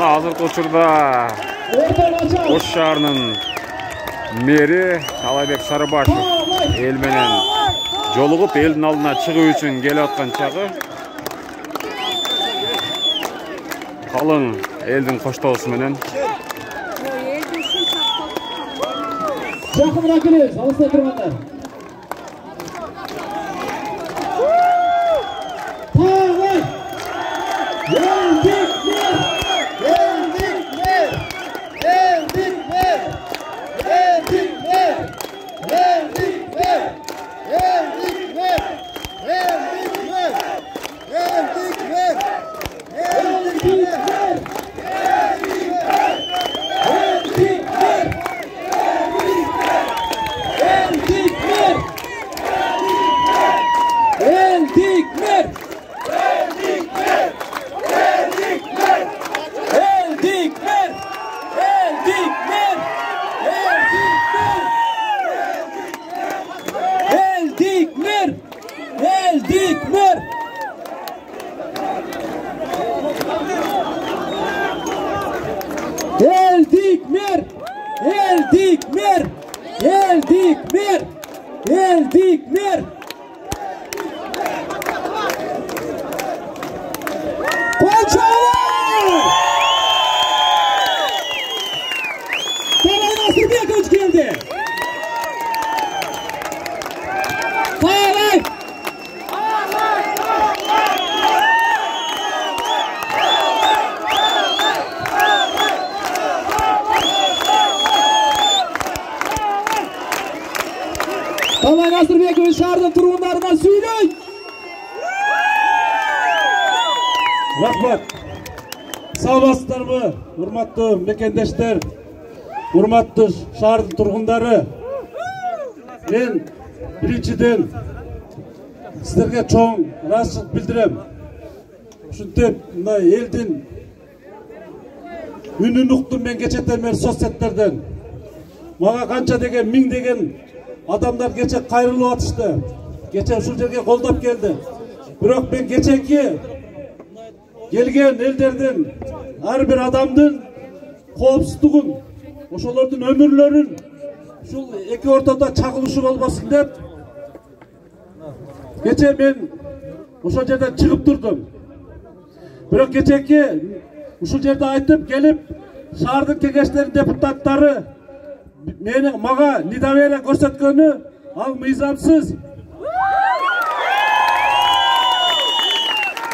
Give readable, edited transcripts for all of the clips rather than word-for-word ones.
Azırkı uçurda Oş şaharının meri Талайбек Сарыбашев el menen jolugup elдин алдына чыгуу үчүн келип аткан чагы калың элдин коштоосу менен Жақынырақ келіңіз, алыста тұрғандар. Тағы! Елдікмер! Елдікмер! Елдікмер! Елдікмер! Елдікмер! Елдікмер! Елдікмер! Елдікмер! Елдікмер! Талай Насырбекович шаһардың тұрғындарына сөйлей. Рахмат. Саламатсыздарбы, урматтуу мекендештер, урматтуу шаһардын тұрғындары. Мен биринчиден сіздерге чоң ыраазычылык билдирем. Ушинтип мына элдин үнүн уктум мен кечетен бери соцсеттерден. Мага канча деген миң деген адамдар geçe kayırılıp atıştı. Geçe ушул жерге колдоп келди. Бирок мен geçeki келген элдердин ар бир адамдын коопсуздугун, ошолордун өмүрлөрүн ушул эки ортодо чагылышы болбосун деп geçe мен ошол жерден чыгып турдум. Бирок geçeki ушул жерде айтып келип шаардын кеңештеринин депутаттары мага недоверие көрсөткөнү ал мыйзамсыз.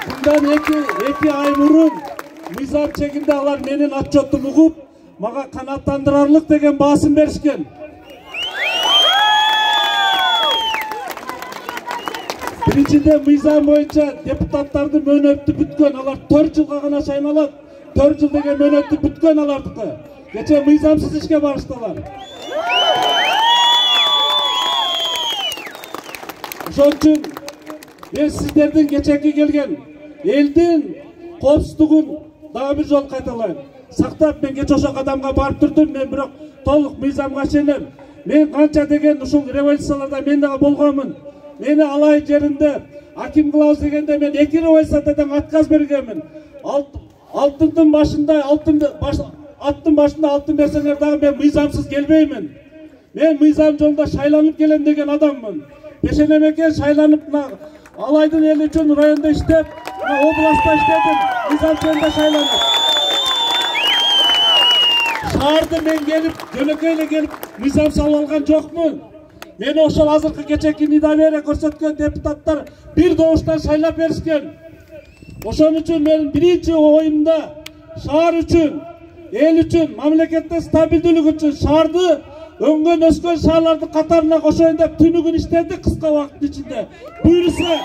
Bundan iki ay murun mıйзам чегинде алар менин отчетум угуп, мага канааттандырарлык деген басым беришкен. Биринчиден мыйзам боюнча депутаттардын мөөнөтү бүткөн, алар 4 жылга гана шайланат. 4 жыл деген мөөнөтү бүткөн алардыкы. Geçe mıйзамсыз ишке барыштылар. Ошон үчүн мен сиздердин geçeki келген элдин коопсуздугун дагы бир жолу кайталайм. Сактап мен кече ошол кадамга барып турдум, мен бирок толук мыйзамга ишенем. Мен канча деген ушул революцияларда мен дагы болгонмун. Мени алай жеринде аким кылабыз дегенде мен 2 революциядан отказ бергенмин. Алтындын башында аттын башында алтын берсеңер дагы мен мыйзамсыз келбеймин. Мен мыйзам жолунда шайланып келем деген адаммын. Пешене мекен шайланып алайдын эли үчүн райондо иштеп, областта иштедим, мыйзам жолунда шайланып. Шаарда мен келип, жөнөкөй эле келип мыйзам салып алган жокмун. Мени ошол азыркы кечеки недоверие көрсөткөн депутаттар бир добуштан шайлап беришкен. Ошон үчүн менин биринчи оюмда шаар үчүн, эл үчүн, мамлекеттин стабилдүүлүгү үчүн шаарды өңгөн өскөн шаарлардын катарына кошоюн деп түнүгүн иштедик кыска убакыттын ичинде. Буйруса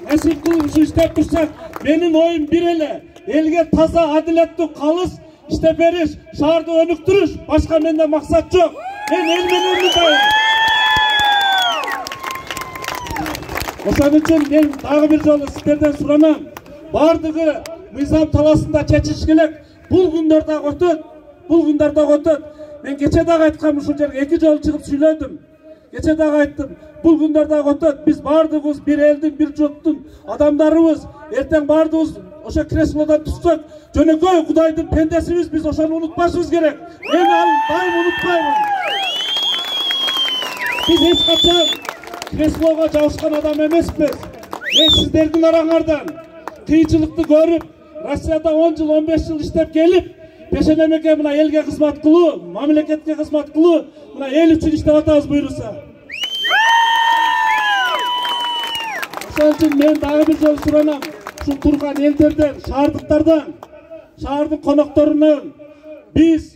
насип кылып ушу иштеп турсак, менин оюм бир эле. Элге таза, адилеттүү, калыс иштеп бериш, шаарды өнүктүрүш, башка менде максат жок. Мен эл менен мындайм. Ошон үчүн мен дагы бир жолу сиздерден суранам. Бардыгы мыйзам таласында чечиш керек. Бул күндөр дагы өтөт. Мен кече дагы айткам, ушул жерге 2 жолу чыгып сүйлөдүм. Кече дагы айттым. Бұл күндерде өтөт. Biz бардығыз bir elдің, bir жұрттың адамдарыбыз. Ертең бардығыз ошо креслодан түссөк, жөнөкөй Кудайдын пендесибиз, biz ошону унутпашыбыз керек. Мен ал дайым унутпаймын. Biz эч качан креслого жабышкан адам эмеспиз. Мен сиздердин араңардан кыйынчылыкты көрүп, Россияда 10 жыл, 15 жыл иштеп келип, пешенемеке мына элге кызмат кылуу, мамлекетке кызмат кылуу, мына эл үчүн иштеп атабыз буйруса. Ошон үчүн мен дагы бир жолу суранам, ушул турган элдерден, шаардыктардан, шаардын конокторунан, биз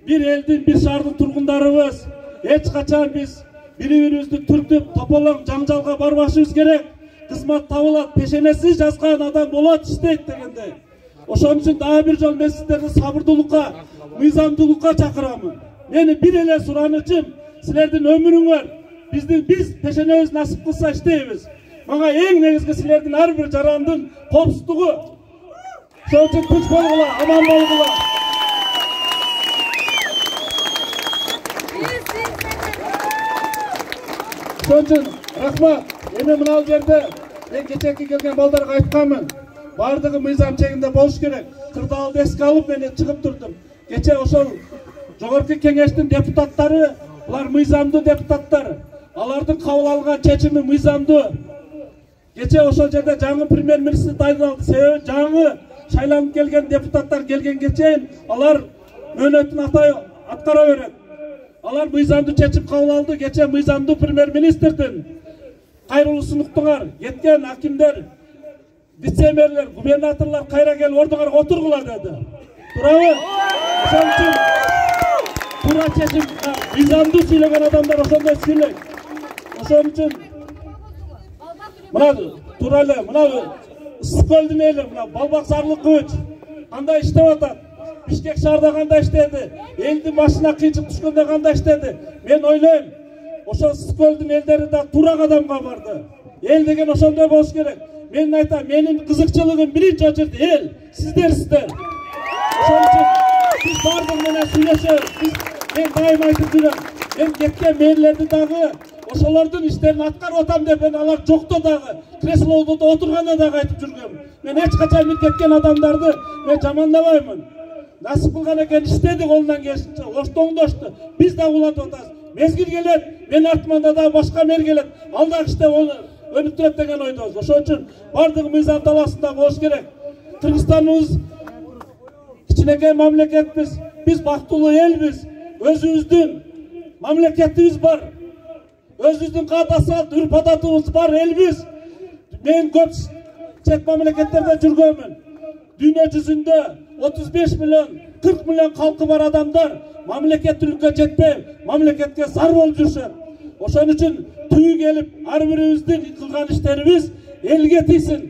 bir элдин, bir шаардын тургундарыбыз, эч качан биз бири-бирибизди түртүп, тополоң жаңжалга барбашыбыз керек. Кызмат табылат, пешенесиз жазган адам болот, иштейт дегендей. Ошон үчүн дагы бир жолу мен сиздерди сабырдуулукка, мыйзамдуулукка чакырамын. Мени бир эле суранычым, силердин өмүрүңөр, биз пешенебиз насип кылса иштейбиз. Мага эң негизги силердин ар бир жарандын коопсуздугу. Ошон үчүн тынч болгула, аман болгула. Ошон үчүн рахмат. Эми мына жерде мен кечеки келген балдарга айтканмын. Бардыгы мыйзам чегинде болуш керек. Кырдаалды эске алып мен чыгып турдум. Кече ошол жогорку кеңештин депутаттары, булар мыйзамдуу депутаттар. Алардын кабыл алган чечими мыйзамдуу. Кече ошол жерде жаңы премьер-министр дайындалды. Себеби жаңы шайланып келген депутаттар келгенге чейин алар мөөнөтүн аткара берет. Алар мыйзамдуу чечим кабыл алды. Кече мыйзамдуу премьер-министрдин кайрылуу сунуктуңар, кеткен акимдер, вице-мэрлер, губернаторлар кайра келип ордуңарга отургула деди. Туурабы? Ошон үчүн туура чечим мыйзамдуу сүйлөгөн адамдар ошондой сүйлөйт. Ошон үчүн мына туура эле мына ысык көлдүн эли мына Балбак Зарлыкович кандай иштеп атат? Бишкек шаарда кандай иштеди? Элдин башына кыйынчылык түшкөндө кандай иштеди? Мен ойлойм, ошол ысык көлдүн элдери да туура кадамга барды. Эл деген ошондой болуш керек. Мен айтам, менин кызыкчылыгым биринчи очередде эл, сиздерсиздер. Ошон үчүн биз бардык менен сүйлөшөбүз. Мен дайым айтып жүрөм. Мен кеткен мэрлерди дагы ошолордун иштерин аткарып атам деп мен алар жокто дагы, креслодо отурганда дагы айтып жүргөм. Мен эч качан мен кеткен адамдарды мен жамандабаймын. Насип кылган экен иштеди колунан келишинче, оштоңдошту. Биз да улантып атабыз. Мезгил келет, мен артыманда да башка мэр келет. Ал дагы иштеп өнүктүрөт деген ойдобуз. Ошон үчүн бардыгы мыйзам талаасында болуш керек. Кыргызстаныбыз кичинекей мамлекетпиз. Биз бактылуу элбиз. Өзүбүздүн мамлекетибиз бар. Өзүбүздүн каада салт, үрп-адатыбыз бар элбиз. Мен көп чет мамлекеттерде жүргөнмүн. Дүйнө жүзүндө 35 миллион, 40 миллион халкы бар адамдар мамлекеттүүлүккө жетпей, мамлекетке зар болуп жүрүшөт. Ошон үчүн түбү келип, ар бирибиздин кылган иштерибиз элге тийсин.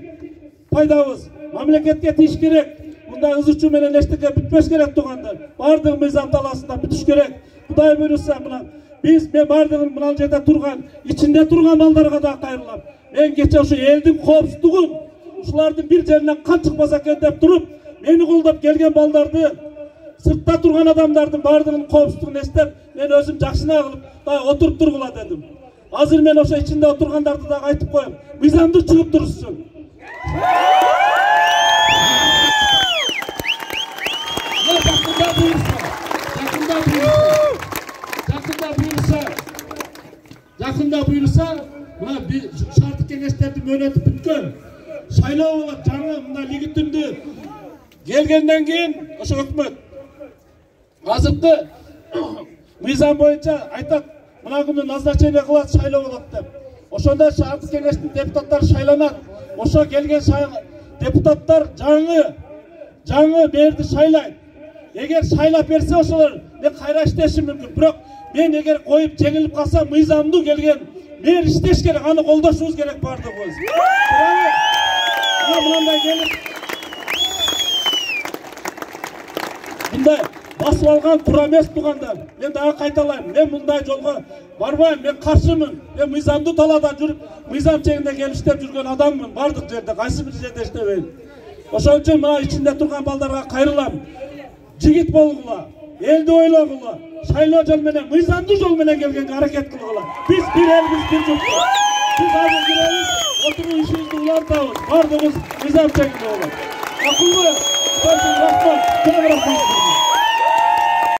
Пайдабыз мамлекетке тийиш керек. Мындай ызычуу менен эчтеке бүтпөш керек туугандар. Бардыгы мыйзам талаасында бүтүш керек. Кудай буйруса мына мен бардыгын мына жерде турган, ичинде турган балдарга да кайрылам. Мен кече ушу элдин коопсуздугун, ушулардын бир жеринен кан чыкпаса экен деп туруп, мени колдоп келген балдарды, сыртта турган адамдардын бардыгынын коопсуздугун эстеп, мен өзүм жакшына кылып, дагы отуруп тургула дедим. Азыр мен ошо ичинде отургандарды дагы айтып коем. Мыйзамдуу чыгып турушсун. Жақында бұйырса, мына шарттык кеңештердин мөөнөтү бүткөн. Шайлоо болот, жаңы мына легитимдүү келгенден кийин ошо өкмөт азыркы мыйзам боюнча айтат, мына күнү назначение кылат, шайлоо болот деп. Ошондо шарттык кеңештин депутаттары шайланат. Ошо келген депутаттар жаңы мэрди шайлайт. Эгер шайлап берсе ошолор мен кайра иштешим мүмкүн. Бирок мен эгер коюп жеңилип калса, мыйзамдуу келген мэр иштеш керек, аны колдошубуз керек бардыгыбыз. Мындай келип мындай басып алган туура эмес туугандар. Мен дагы кайталайм. Мен мындай жолго барбайм. Мен каршымын. Мен мыйзамдуу талаада жүрүп, мыйзам чегинде келип иштеп жүргөн адаммын. Бардык жерде, кайсы бир жерде иштебейм. Ошон үчүн мына ичинде турган балдарга кайрылам. Жигит болгула, элди ойлогула. шайлоо жол менен, мыйзамдуу жол менен келгенге аракет кылгыла. Биз бир элбиз, бир журтпуз. Биз азыр киребиз, отуруу ишибизди улантабыз. Бардыгыбыз мыйзам чегинде болот. Акыллы, рахмат.